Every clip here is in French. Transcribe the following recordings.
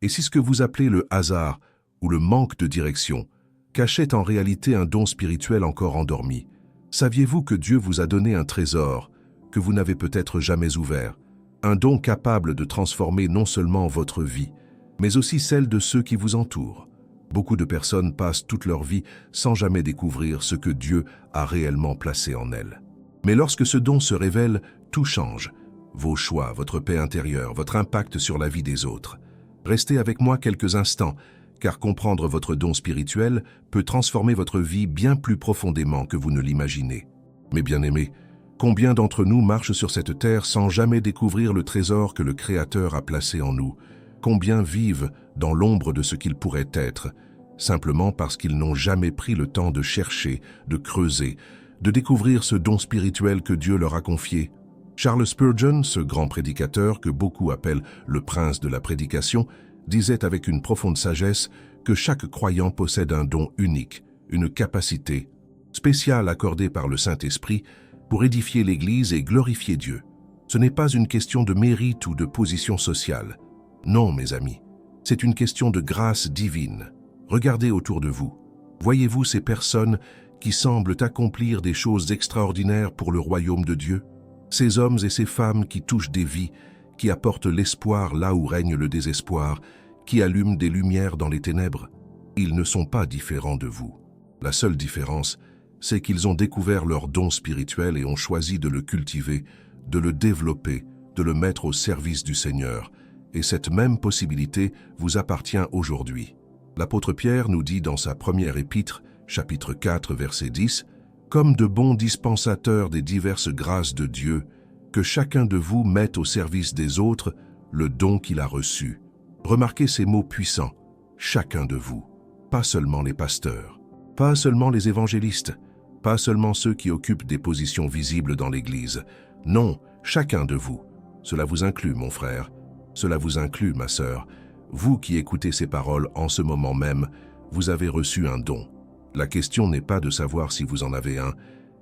Et si ce que vous appelez le hasard ou le manque de direction cachait en réalité un don spirituel encore endormi, saviez-vous que Dieu vous a donné un trésor que vous n'avez peut-être jamais ouvert, un don capable de transformer non seulement votre vie, mais aussi celle de ceux qui vous entourent? Beaucoup de personnes passent toute leur vie sans jamais découvrir ce que Dieu a réellement placé en elles. Mais lorsque ce don se révèle, tout change. Vos choix, votre paix intérieure, votre impact sur la vie des autres. Restez avec moi quelques instants, car comprendre votre don spirituel peut transformer votre vie bien plus profondément que vous ne l'imaginez. Mes bien-aimés, combien d'entre nous marchent sur cette terre sans jamais découvrir le trésor que le Créateur a placé en nous? Combien vivent dans l'ombre de ce qu'ils pourraient être, simplement parce qu'ils n'ont jamais pris le temps de chercher, de creuser, de découvrir ce don spirituel que Dieu leur a confié? Charles Spurgeon, ce grand prédicateur que beaucoup appellent le prince de la prédication, disait avec une profonde sagesse que chaque croyant possède un don unique, une capacité spéciale accordée par le Saint-Esprit pour édifier l'Église et glorifier Dieu. Ce n'est pas une question de mérite ou de position sociale. Non, mes amis, c'est une question de grâce divine. Regardez autour de vous. Voyez-vous ces personnes qui semblent accomplir des choses extraordinaires pour le royaume de Dieu? Ces hommes et ces femmes qui touchent des vies, qui apportent l'espoir là où règne le désespoir, qui allument des lumières dans les ténèbres. Ils ne sont pas différents de vous. La seule différence, c'est qu'ils ont découvert leur don spirituel et ont choisi de le cultiver, de le développer, de le mettre au service du Seigneur. Et cette même possibilité vous appartient aujourd'hui. L'apôtre Pierre nous dit dans sa première épître, chapitre 4, verset 10, « Comme de bons dispensateurs des diverses grâces de Dieu, que chacun de vous mette au service des autres le don qu'il a reçu. » Remarquez ces mots puissants, « chacun de vous », pas seulement les pasteurs, pas seulement les évangélistes, pas seulement ceux qui occupent des positions visibles dans l'Église. Non, chacun de vous. Cela vous inclut, mon frère. Cela vous inclut, ma sœur. Vous qui écoutez ces paroles en ce moment même, vous avez reçu un don. La question n'est pas de savoir si vous en avez un,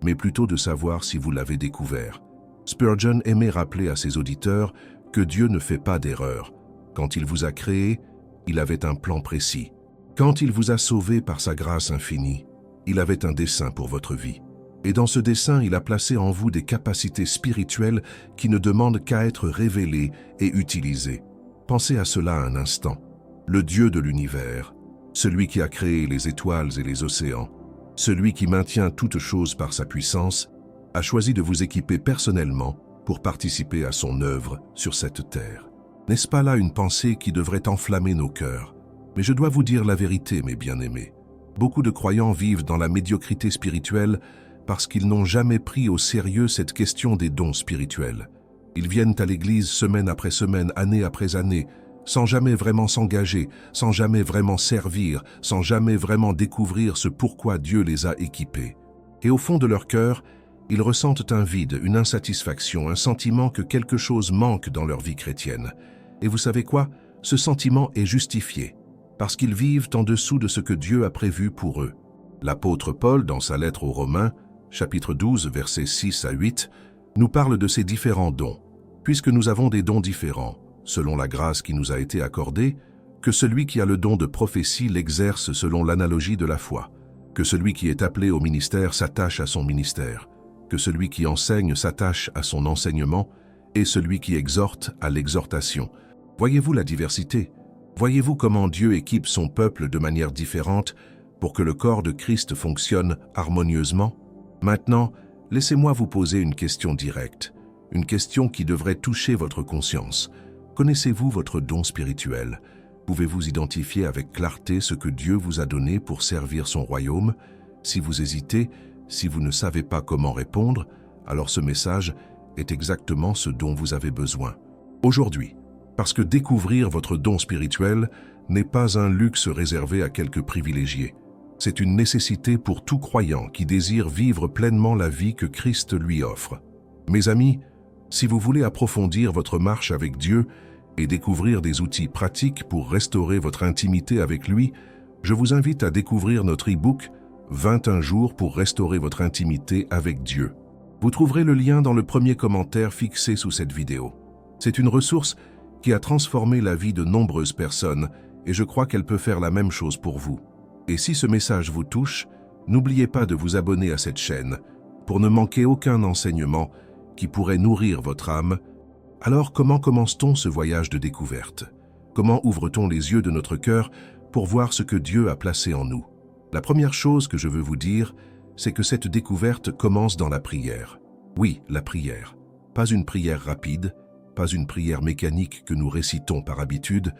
mais plutôt de savoir si vous l'avez découvert. Spurgeon aimait rappeler à ses auditeurs que Dieu ne fait pas d'erreur. Quand il vous a créé, il avait un plan précis. Quand il vous a sauvé par sa grâce infinie, il avait un dessein pour votre vie. Et dans ce dessein, il a placé en vous des capacités spirituelles qui ne demandent qu'à être révélées et utilisées. Pensez à cela un instant. Le Dieu de l'univers, celui qui a créé les étoiles et les océans, celui qui maintient toutes choses par sa puissance, a choisi de vous équiper personnellement pour participer à son œuvre sur cette terre. N'est-ce pas là une pensée qui devrait enflammer nos cœurs? Mais je dois vous dire la vérité, mes bien-aimés. Beaucoup de croyants vivent dans la médiocrité spirituelle parce qu'ils n'ont jamais pris au sérieux cette question des dons spirituels. Ils viennent à l'église semaine après semaine, année après année, sans jamais vraiment s'engager, sans jamais vraiment servir, sans jamais vraiment découvrir ce pourquoi Dieu les a équipés. Et au fond de leur cœur, ils ressentent un vide, une insatisfaction, un sentiment que quelque chose manque dans leur vie chrétienne. Et vous savez quoi? Ce sentiment est justifié, parce qu'ils vivent en dessous de ce que Dieu a prévu pour eux. L'apôtre Paul, dans sa lettre aux Romains, chapitre 12, versets 6 à 8, nous parle de ces différents dons. Puisque nous avons des dons différents, selon la grâce qui nous a été accordée, que celui qui a le don de prophétie l'exerce selon l'analogie de la foi, que celui qui est appelé au ministère s'attache à son ministère, que celui qui enseigne s'attache à son enseignement, et celui qui exhorte à l'exhortation. Voyez-vous la diversité? Voyez-vous comment Dieu équipe son peuple de manière différente pour que le corps de Christ fonctionne harmonieusement? Maintenant, laissez-moi vous poser une question directe, une question qui devrait toucher votre conscience. Connaissez-vous votre don spirituel? Pouvez-vous identifier avec clarté ce que Dieu vous a donné pour servir son royaume? Si vous hésitez, si vous ne savez pas comment répondre, alors ce message est exactement ce dont vous avez besoin. Aujourd'hui, parce que découvrir votre don spirituel n'est pas un luxe réservé à quelques privilégiés. C'est une nécessité pour tout croyant qui désire vivre pleinement la vie que Christ lui offre. Mes amis, si vous voulez approfondir votre marche avec Dieu et découvrir des outils pratiques pour restaurer votre intimité avec lui, je vous invite à découvrir notre e-book « 21 jours pour restaurer votre intimité avec Dieu ». Vous trouverez le lien dans le premier commentaire fixé sous cette vidéo. C'est une ressource qui a transformé la vie de nombreuses personnes, et je crois qu'elle peut faire la même chose pour vous. Et si ce message vous touche, n'oubliez pas de vous abonner à cette chaîne pour ne manquer aucun enseignement qui pourrait nourrir votre âme. Alors comment commence-t-on ce voyage de découverte? Comment ouvre-t-on les yeux de notre cœur pour voir ce que Dieu a placé en nous? La première chose que je veux vous dire, c'est que cette découverte commence dans la prière. Oui, la prière. Pas une prière rapide, pas une prière mécanique que nous récitons par habitude,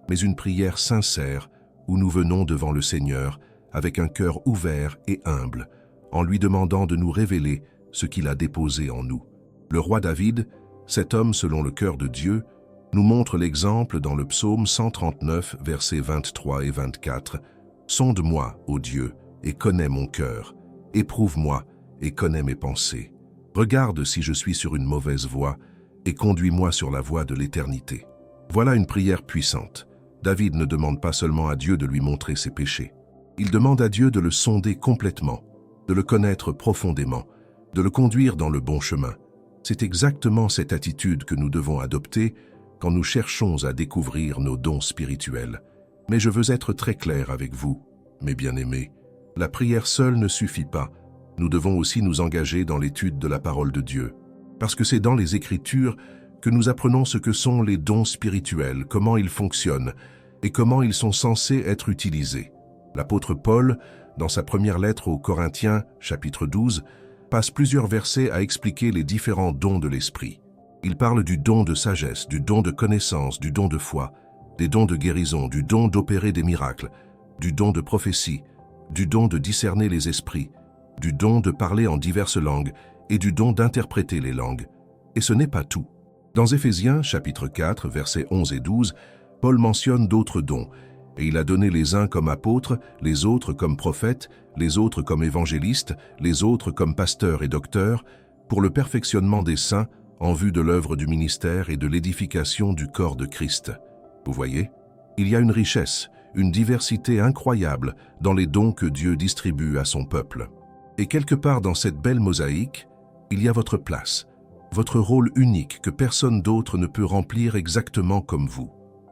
mais une prière sincère où nous venons devant le Seigneur avec un cœur ouvert et humble, en lui demandant de nous révéler ce qu'il a déposé en nous. Le roi David, cet homme selon le cœur de Dieu, nous montre l'exemple dans le psaume 139, versets 23 et 24. « Sonde-moi, ô Dieu, et connais mon cœur. Éprouve-moi et connais mes pensées. Regarde si je suis sur une mauvaise voie et conduis-moi sur la voie de l'éternité. » Voilà une prière puissante. David ne demande pas seulement à Dieu de lui montrer ses péchés. Il demande à Dieu de le sonder complètement, de le connaître profondément, de le conduire dans le bon chemin. C'est exactement cette attitude que nous devons adopter quand nous cherchons à découvrir nos dons spirituels. Mais je veux être très clair avec vous, mes bien-aimés. La prière seule ne suffit pas. Nous devons aussi nous engager dans l'étude de la parole de Dieu. Parce que c'est dans les Écritures que nous apprenons ce que sont les dons spirituels, comment ils fonctionnent et comment ils sont censés être utilisés. L'apôtre Paul, dans sa première lettre aux Corinthiens, chapitre 12, passe plusieurs versets à expliquer les différents dons de l'Esprit. Il parle du don de sagesse, du don de connaissance, du don de foi, des dons de guérison, du don d'opérer des miracles, du don de prophétie, du don de discerner les esprits, du don de parler en diverses langues et du don d'interpréter les langues. Et ce n'est pas tout. Dans Éphésiens, chapitre 4, versets 11 et 12, Paul mentionne d'autres dons, et il a donné les uns comme apôtres, les autres comme prophètes, les autres comme évangélistes, les autres comme pasteurs et docteurs, pour le perfectionnement des saints en vue de l'œuvre du ministère et de l'édification du corps de Christ. Vous voyez, il y a une richesse, une diversité incroyable dans les dons que Dieu distribue à son peuple. Et quelque part dans cette belle mosaïque, il y a votre place, votre rôle unique que personne d'autre ne peut remplir exactement comme vous.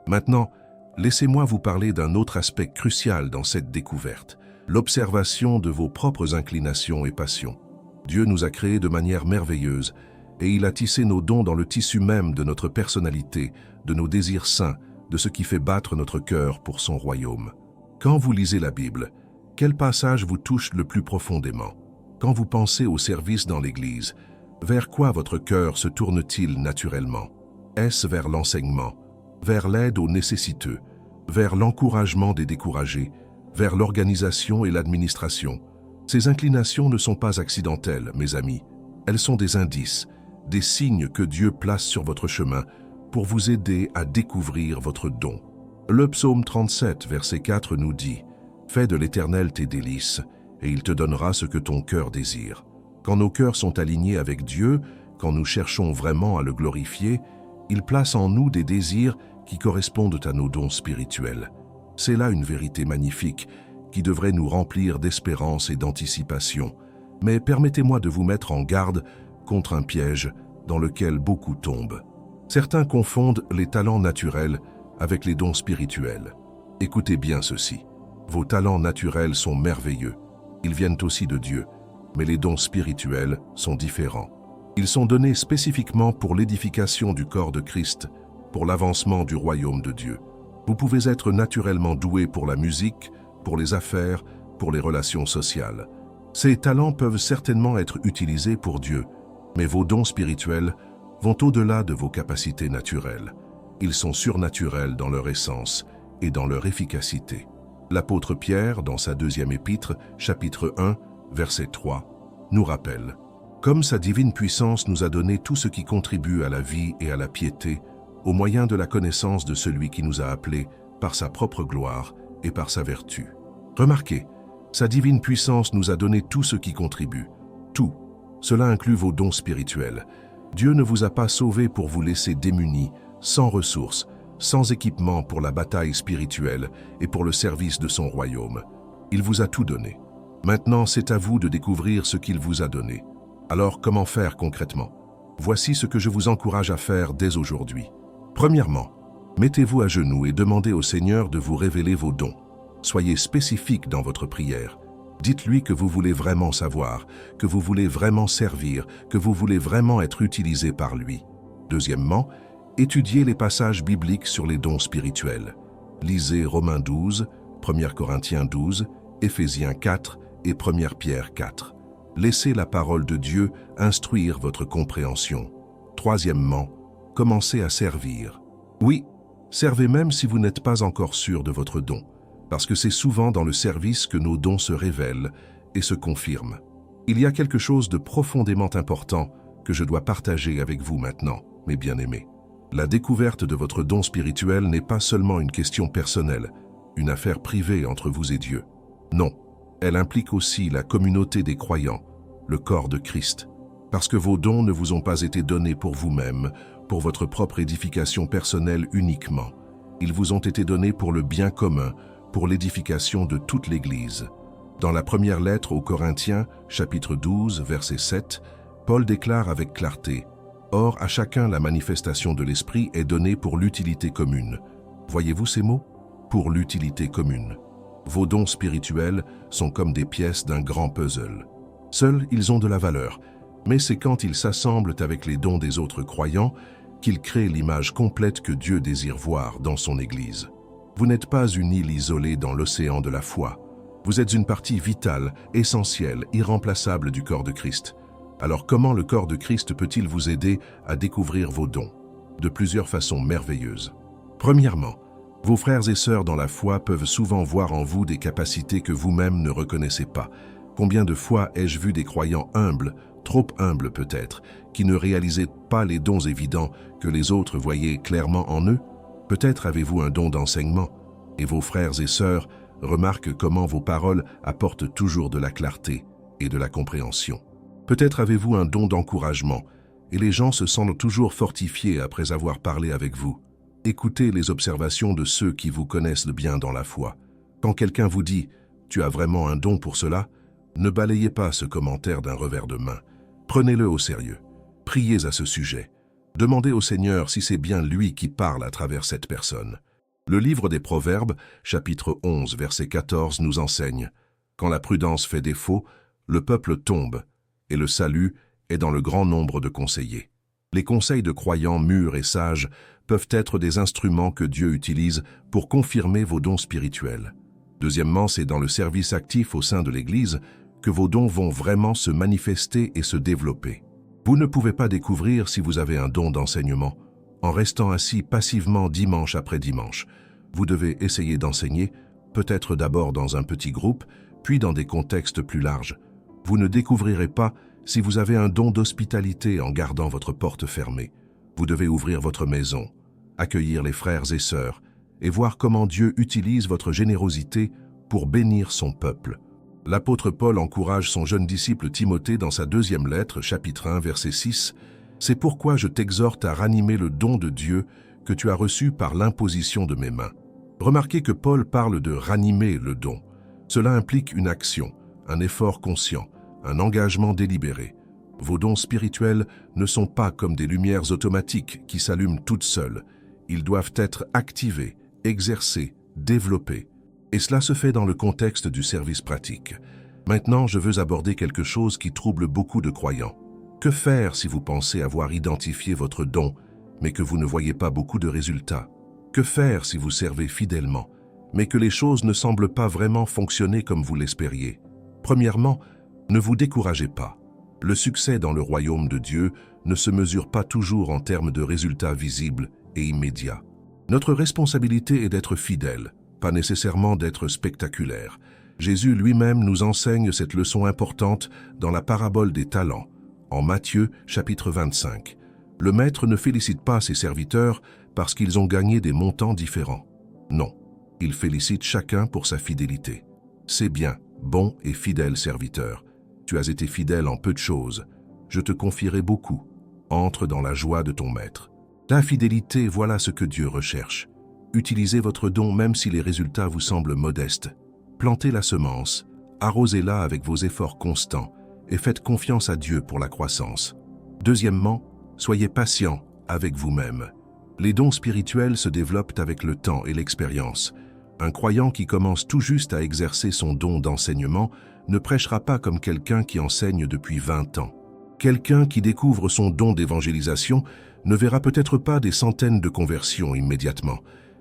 Maintenant, laissez-moi vous parler d'un autre aspect crucial dans cette découverte, l'observation de vos propres inclinations et passions. Dieu nous a créés de manière merveilleuse et il a tissé nos dons dans le tissu même de notre personnalité, de nos désirs saints, de ce qui fait battre notre cœur pour son royaume. Quand vous lisez la Bible, quel passage vous touche le plus profondément? Quand vous pensez au service dans l'Église, vers quoi votre cœur se tourne-t-il naturellement? Est-ce vers l'enseignement, vers l'aide aux nécessiteux, vers l'encouragement des découragés, vers l'organisation et l'administration? Ces inclinations ne sont pas accidentelles, mes amis. Elles sont des indices, des signes que Dieu place sur votre chemin pour vous aider à découvrir votre don. Le psaume 37, verset 4 nous dit « Fais de l'Éternel tes délices, et il te donnera ce que ton cœur désire. » Quand nos cœurs sont alignés avec Dieu, quand nous cherchons vraiment à le glorifier, il place en nous des désirs qui correspondent à nos dons spirituels. C'est là une vérité magnifique qui devrait nous remplir d'espérance et d'anticipation. Mais permettez-moi de vous mettre en garde contre un piège dans lequel beaucoup tombent. Certains confondent les talents naturels avec les dons spirituels. Écoutez bien ceci. Vos talents naturels sont merveilleux. Ils viennent aussi de Dieu. Mais les dons spirituels sont différents. Ils sont donnés spécifiquement pour l'édification du corps de Christ, pour l'avancement du royaume de Dieu. Vous pouvez être naturellement doué pour la musique, pour les affaires, pour les relations sociales. Ces talents peuvent certainement être utilisés pour Dieu, mais vos dons spirituels vont au-delà de vos capacités naturelles. Ils sont surnaturels dans leur essence et dans leur efficacité. L'apôtre Pierre, dans sa deuxième épître, chapitre 1, verset 3, nous rappelle « Comme sa divine puissance nous a donné tout ce qui contribue à la vie et à la piété, au moyen de la connaissance de celui qui nous a appelés par sa propre gloire et par sa vertu. » Remarquez, sa divine puissance nous a donné tout ce qui contribue. Tout. Cela inclut vos dons spirituels. Dieu ne vous a pas sauvé pour vous laisser démunis, sans ressources, sans équipement pour la bataille spirituelle et pour le service de son royaume. Il vous a tout donné. Maintenant, c'est à vous de découvrir ce qu'il vous a donné. Alors, comment faire concrètement? Voici ce que je vous encourage à faire dès aujourd'hui. Premièrement, Mettez-vous à genoux et demandez au Seigneur de vous révéler vos dons. Soyez spécifique dans votre prière. Dites-lui que vous voulez vraiment savoir, que vous voulez vraiment servir, que vous voulez vraiment être utilisé par lui. Deuxièmement, étudiez les passages bibliques sur les dons spirituels. Lisez Romains 12, 1 Corinthiens 12, Éphésiens 4 et 1 Pierre 4. Laissez la parole de Dieu instruire votre compréhension. Troisièmement, commencez à servir. Oui, servez même si vous n'êtes pas encore sûr de votre don, parce que c'est souvent dans le service que nos dons se révèlent et se confirment. Il y a quelque chose de profondément important que je dois partager avec vous maintenant, mes bien-aimés. La découverte de votre don spirituel n'est pas seulement une question personnelle, une affaire privée entre vous et Dieu. Non, elle implique aussi la communauté des croyants, le corps de Christ. Parce que vos dons ne vous ont pas été donnés pour vous-même, pour votre propre édification personnelle uniquement. Ils vous ont été donnés pour le bien commun, pour l'édification de toute l'Église. Dans la première lettre aux Corinthiens, chapitre 12, verset 7, Paul déclare avec clarté « Or, à chacun la manifestation de l'Esprit est donnée pour l'utilité commune. » Voyez-vous ces mots? Pour l'utilité commune. Vos dons spirituels sont comme des pièces d'un grand puzzle. Seuls, ils ont de la valeur, mais c'est quand ils s'assemblent avec les dons des autres croyants qu'ils créent l'image complète que Dieu désire voir dans son Église. Vous n'êtes pas une île isolée dans l'océan de la foi. Vous êtes une partie vitale, essentielle, irremplaçable du corps de Christ. Alors comment le corps de Christ peut-il vous aider à découvrir vos dons? De plusieurs façons merveilleuses. Premièrement, vos frères et sœurs dans la foi peuvent souvent voir en vous des capacités que vous-même ne reconnaissez pas. Combien de fois ai-je vu des croyants humbles, trop humbles peut-être, qui ne réalisaient pas les dons évidents que les autres voyaient clairement en eux? Peut-être avez-vous un don d'enseignement, et vos frères et sœurs remarquent comment vos paroles apportent toujours de la clarté et de la compréhension. Peut-être avez-vous un don d'encouragement, et les gens se sentent toujours fortifiés après avoir parlé avec vous. Écoutez les observations de ceux qui vous connaissent bien dans la foi. Quand quelqu'un vous dit « Tu as vraiment un don pour cela », ne balayez pas ce commentaire d'un revers de main. Prenez-le au sérieux. Priez à ce sujet. Demandez au Seigneur si c'est bien lui qui parle à travers cette personne. Le livre des Proverbes, chapitre 11, verset 14, nous enseigne « Quand la prudence fait défaut, le peuple tombe, et le salut est dans le grand nombre de conseillers. » Les conseils de croyants mûrs et sages peuvent être des instruments que Dieu utilise pour confirmer vos dons spirituels. Deuxièmement, c'est dans le service actif au sein de l'Église que vos dons vont vraiment se manifester et se développer. Vous ne pouvez pas découvrir si vous avez un don d'enseignement en restant assis passivement dimanche après dimanche. Vous devez essayer d'enseigner, peut-être d'abord dans un petit groupe, puis dans des contextes plus larges. Vous ne découvrirez pas si vous avez un don d'hospitalité en gardant votre porte fermée. Vous devez ouvrir votre maison, accueillir les frères et sœurs et voir comment Dieu utilise votre générosité pour bénir son peuple. L'apôtre Paul encourage son jeune disciple Timothée dans sa deuxième lettre, chapitre 1, verset 6. « C'est pourquoi je t'exhorte à ranimer le don de Dieu que tu as reçu par l'imposition de mes mains. » Remarquez que Paul parle de ranimer le don. Cela implique une action, un effort conscient, un engagement délibéré. Vos dons spirituels ne sont pas comme des lumières automatiques qui s'allument toutes seules. Ils doivent être activés, exercés, développés. Et cela se fait dans le contexte du service pratique. Maintenant, je veux aborder quelque chose qui trouble beaucoup de croyants. Que faire si vous pensez avoir identifié votre don, mais que vous ne voyez pas beaucoup de résultats? Que faire si vous servez fidèlement, mais que les choses ne semblent pas vraiment fonctionner comme vous l'espériez? Premièrement, ne vous découragez pas. Le succès dans le royaume de Dieu ne se mesure pas toujours en termes de résultats visibles et immédiats. Notre responsabilité est d'être fidèle, pas nécessairement d'être spectaculaire. Jésus lui-même nous enseigne cette leçon importante dans la parabole des talents, en Matthieu chapitre 25. Le maître ne félicite pas ses serviteurs parce qu'ils ont gagné des montants différents. Non, il félicite chacun pour sa fidélité. C'est bien, bon et fidèle serviteur. Tu as été fidèle en peu de choses. Je te confierai beaucoup. Entre dans la joie de ton maître. La fidélité, voilà ce que Dieu recherche. Utilisez votre don même si les résultats vous semblent modestes. Plantez la semence, arrosez-la avec vos efforts constants et faites confiance à Dieu pour la croissance. Deuxièmement, soyez patient avec vous-même. Les dons spirituels se développent avec le temps et l'expérience. Un croyant qui commence tout juste à exercer son don d'enseignement ne prêchera pas comme quelqu'un qui enseigne depuis 20 ans. Quelqu'un qui découvre son don d'évangélisation ne verra peut-être pas des centaines de conversions immédiatement,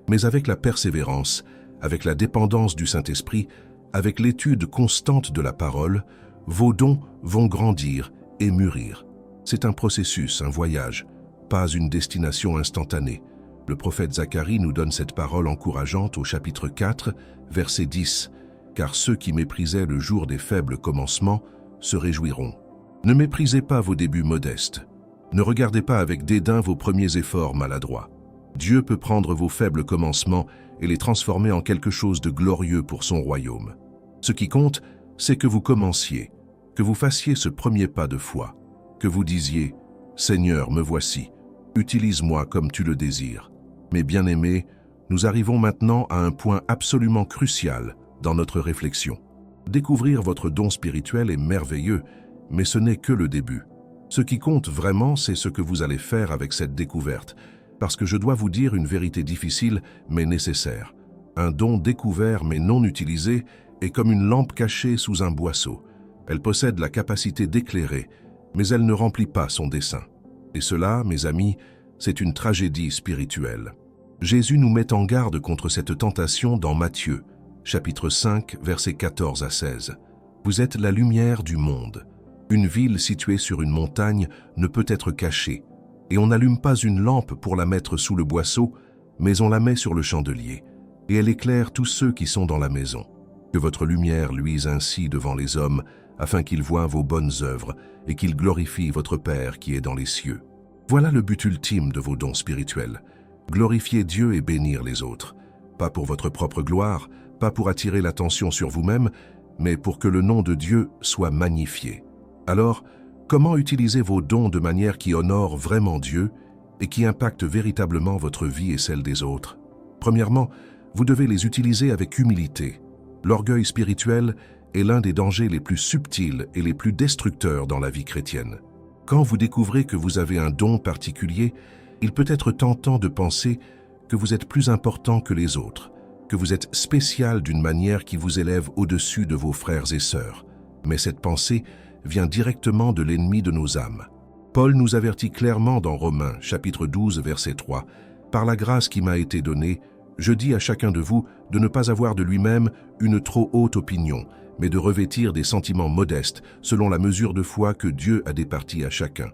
mais avec la persévérance, avec la dépendance du Saint-Esprit, avec l'étude constante de la parole, vos dons vont grandir et mûrir. C'est un processus, un voyage, pas une destination instantanée. Le prophète Zacharie nous donne cette parole encourageante au chapitre 4, verset 10, « Car ceux qui méprisaient le jour des faibles commencements se réjouiront. » Ne méprisez pas vos débuts modestes. Ne regardez pas avec dédain vos premiers efforts maladroits. Dieu peut prendre vos faibles commencements et les transformer en quelque chose de glorieux pour son royaume. Ce qui compte, c'est que vous commenciez, que vous fassiez ce premier pas de foi, que vous disiez « Seigneur, me voici, utilise-moi comme tu le désires. » Mes bien-aimés, nous arrivons maintenant à un point absolument crucial dans notre réflexion. Découvrir votre don spirituel est merveilleux, mais ce n'est que le début. Ce qui compte vraiment, c'est ce que vous allez faire avec cette découverte, parce que je dois vous dire une vérité difficile mais nécessaire. Un don découvert mais non utilisé est comme une lampe cachée sous un boisseau. Elle possède la capacité d'éclairer, mais elle ne remplit pas son dessein. Et cela, mes amis, c'est une tragédie spirituelle. Jésus nous met en garde contre cette tentation dans Matthieu, chapitre 5, versets 14 à 16. Vous êtes la lumière du monde. Une ville située sur une montagne ne peut être cachée, et on n'allume pas une lampe pour la mettre sous le boisseau, mais on la met sur le chandelier, et elle éclaire tous ceux qui sont dans la maison. Que votre lumière luise ainsi devant les hommes, afin qu'ils voient vos bonnes œuvres et qu'ils glorifient votre Père qui est dans les cieux. Voilà le but ultime de vos dons spirituels. Glorifier Dieu et bénir les autres. Pas pour votre propre gloire, pas pour attirer l'attention sur vous-même, mais pour que le nom de Dieu soit magnifié. Alors, comment utiliser vos dons de manière qui honore vraiment Dieu et qui impacte véritablement votre vie et celle des autres? Premièrement, vous devez les utiliser avec humilité. L'orgueil spirituel est l'un des dangers les plus subtils et les plus destructeurs dans la vie chrétienne. Quand vous découvrez que vous avez un don particulier, il peut être tentant de penser que vous êtes plus important que les autres, que vous êtes spécial d'une manière qui vous élève au-dessus de vos frères et sœurs. Mais cette pensée vient directement de l'ennemi de nos âmes. Paul nous avertit clairement dans Romains, chapitre 12, verset 3, « Par la grâce qui m'a été donnée, je dis à chacun de vous de ne pas avoir de lui-même une trop haute opinion, mais de revêtir des sentiments modestes selon la mesure de foi que Dieu a départie à chacun.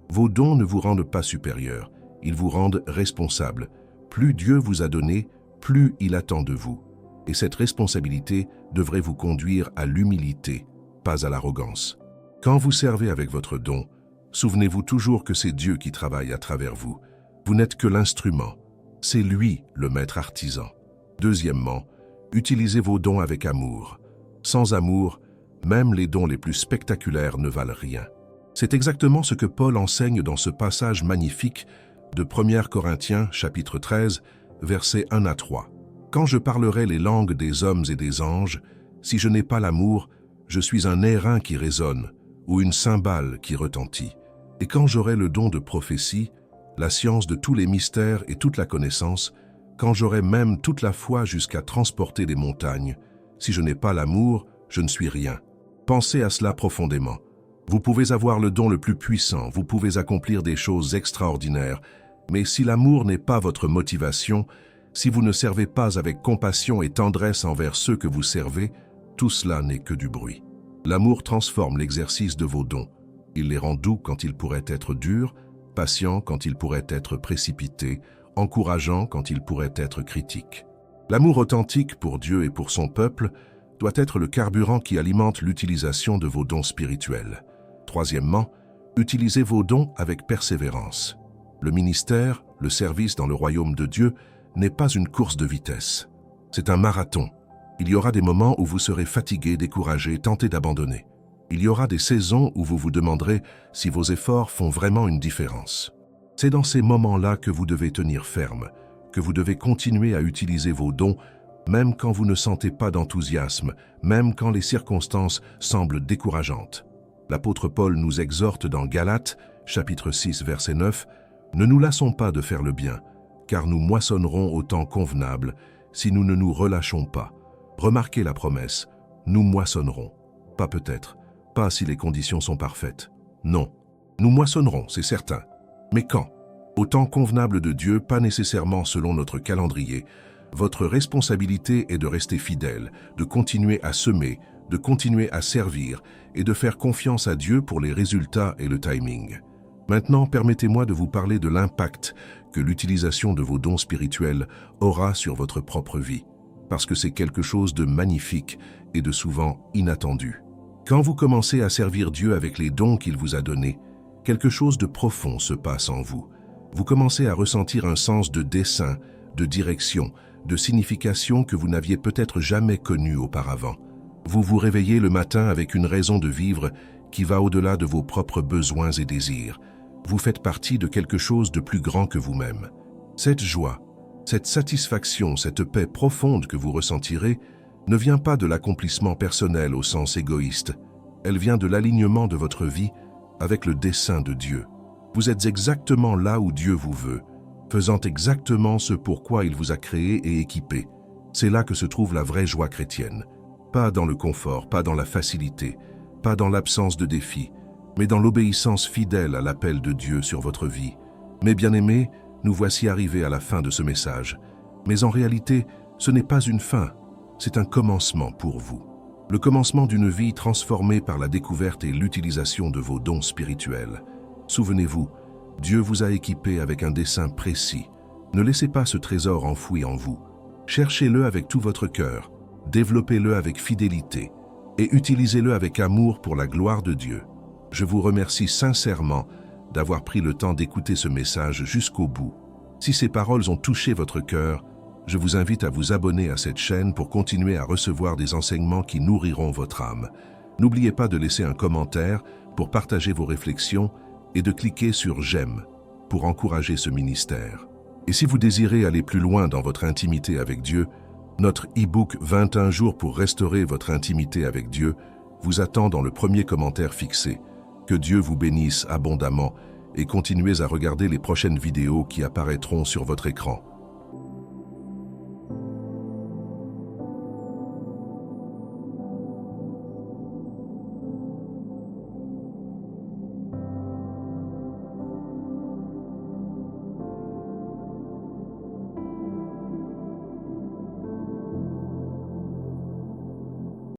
Vos dons ne vous rendent pas supérieurs, ils vous rendent responsables. Plus Dieu vous a donné, plus il attend de vous. Et cette responsabilité devrait vous conduire à l'humilité, pas à l'arrogance. Quand vous servez avec votre don, souvenez-vous toujours que c'est Dieu qui travaille à travers vous. Vous n'êtes que l'instrument. C'est lui le maître artisan. Deuxièmement, utilisez vos dons avec amour. Sans amour, même les dons les plus spectaculaires ne valent rien. C'est exactement ce que Paul enseigne dans ce passage magnifique de 1 Corinthiens, chapitre 13, versets 1 à 3. « Quand je parlerai les langues des hommes et des anges, si je n'ai pas l'amour, je suis un airain qui résonne ou une cymbale qui retentit. Et quand j'aurai le don de prophétie, la science de tous les mystères et toute la connaissance, quand j'aurai même toute la foi jusqu'à transporter des montagnes, si je n'ai pas l'amour, je ne suis rien. Pensez à cela profondément. Vous pouvez avoir le don le plus puissant, vous pouvez accomplir des choses extraordinaires, mais si l'amour n'est pas votre motivation, si vous ne servez pas avec compassion et tendresse envers ceux que vous servez, tout cela n'est que du bruit. L'amour transforme l'exercice de vos dons. Il les rend doux quand ils pourraient être durs, patient quand ils pourraient être précipités, encourageant quand ils pourraient être critiques. L'amour authentique pour Dieu et pour son peuple doit être le carburant qui alimente l'utilisation de vos dons spirituels. Troisièmement, utilisez vos dons avec persévérance. Le ministère, le service dans le royaume de Dieu, n'est pas une course de vitesse. C'est un marathon. Il y aura des moments où vous serez fatigué, découragé, tenté d'abandonner. Il y aura des saisons où vous vous demanderez si vos efforts font vraiment une différence. C'est dans ces moments-là que vous devez tenir ferme, que vous devez continuer à utiliser vos dons, même quand vous ne sentez pas d'enthousiasme, même quand les circonstances semblent décourageantes. L'apôtre Paul nous exhorte dans Galates, chapitre 6, verset 9, « Ne nous lassons pas de faire le bien, car nous moissonnerons au temps convenable si nous ne nous relâchons pas. Remarquez la promesse, nous moissonnerons. Pas peut-être, pas si les conditions sont parfaites. Non, nous moissonnerons, c'est certain. Mais quand? Au temps convenable de Dieu, pas nécessairement selon notre calendrier. Votre responsabilité est de rester fidèle, de continuer à semer, de continuer à servir et de faire confiance à Dieu pour les résultats et le timing. Maintenant, permettez-moi de vous parler de l'impact que l'utilisation de vos dons spirituels aura sur votre propre vie, parce que c'est quelque chose de magnifique et de souvent inattendu. Quand vous commencez à servir Dieu avec les dons qu'il vous a donnés, quelque chose de profond se passe en vous. Vous commencez à ressentir un sens de dessein, de direction, de signification que vous n'aviez peut-être jamais connu auparavant. Vous vous réveillez le matin avec une raison de vivre qui va au-delà de vos propres besoins et désirs. Vous faites partie de quelque chose de plus grand que vous-même. Cette joie, cette satisfaction, cette paix profonde que vous ressentirez ne vient pas de l'accomplissement personnel au sens égoïste. Elle vient de l'alignement de votre vie avec le dessein de Dieu. Vous êtes exactement là où Dieu vous veut, faisant exactement ce pourquoi il vous a créé et équipé. C'est là que se trouve la vraie joie chrétienne. Pas dans le confort, pas dans la facilité, pas dans l'absence de défis, mais dans l'obéissance fidèle à l'appel de Dieu sur votre vie. Mes bien-aimés, nous voici arrivés à la fin de ce message. Mais en réalité, ce n'est pas une fin, c'est un commencement pour vous. Le commencement d'une vie transformée par la découverte et l'utilisation de vos dons spirituels. Souvenez-vous, Dieu vous a équipé avec un dessein précis. Ne laissez pas ce trésor enfoui en vous. Cherchez-le avec tout votre cœur, développez-le avec fidélité et utilisez-le avec amour pour la gloire de Dieu. Je vous remercie sincèrement d'avoir pris le temps d'écouter ce message jusqu'au bout. Si ces paroles ont touché votre cœur, je vous invite à vous abonner à cette chaîne pour continuer à recevoir des enseignements qui nourriront votre âme. N'oubliez pas de laisser un commentaire pour partager vos réflexions et de cliquer sur « J'aime » pour encourager ce ministère. Et si vous désirez aller plus loin dans votre intimité avec Dieu, notre e-book 21 jours pour restaurer votre intimité avec Dieu vous attend dans le premier commentaire fixé. Que Dieu vous bénisse abondamment et continuez à regarder les prochaines vidéos qui apparaîtront sur votre écran.